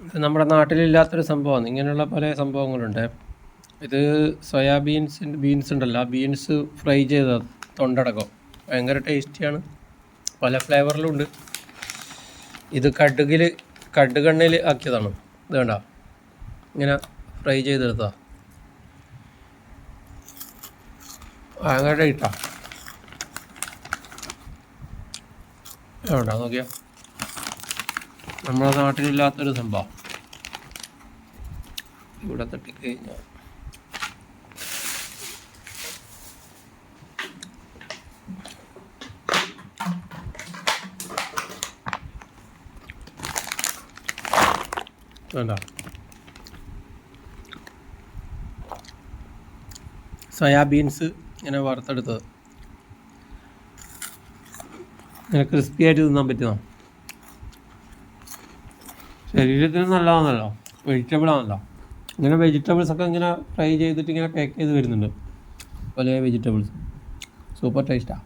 ഇത് നമ്മുടെ നാട്ടിലില്ലാത്തൊരു സംഭവമാണ്. ഇങ്ങനെയുള്ള പല സംഭവങ്ങളുണ്ട്. ഇത് ബീൻസ് ഉണ്ടല്ലോ, ആ ബീൻസ് ഫ്രൈ ചെയ്ത തൊണ്ടടക്കം ഭയങ്കര ടേസ്റ്റിയാണ്. പല ഫ്ലേവറിലും ഉണ്ട്. ഇത് കടുകെണ്ണയിൽ ആക്കിയതാണ്. ഇത് വേണ്ട, ഇങ്ങനെ ഫ്രൈ ചെയ്തെടുത്താ ഭയങ്കര ടേസ്റ്റാണ്. വേണ്ട നോക്കിയാ, നമ്മുടെ നാട്ടിലില്ലാത്തൊരു സംഭവം. ഇവിടെ തട്ടിക്കഴിഞ്ഞാൽ വേണ്ട, സോയാബീൻസ് ഇങ്ങനെ വറുത്തെടുത്തത് ഇങ്ങനെ ക്രിസ്പി ആയിട്ട് തിന്നാൻ പറ്റുന്നതാണ്. ശരീരത്തിന് നല്ലതാണല്ലോ, വെജിറ്റബിളാണല്ലോ. ഇങ്ങനെ വെജിറ്റബിൾസൊക്കെ ഇങ്ങനെ ഫ്രൈ ചെയ്തിട്ട് ഇങ്ങനെ പാക്ക് ചെയ്ത് വരുന്നുണ്ട്, പല വെജിറ്റബിൾസ്. സൂപ്പർ ടേസ്റ്റാണ്.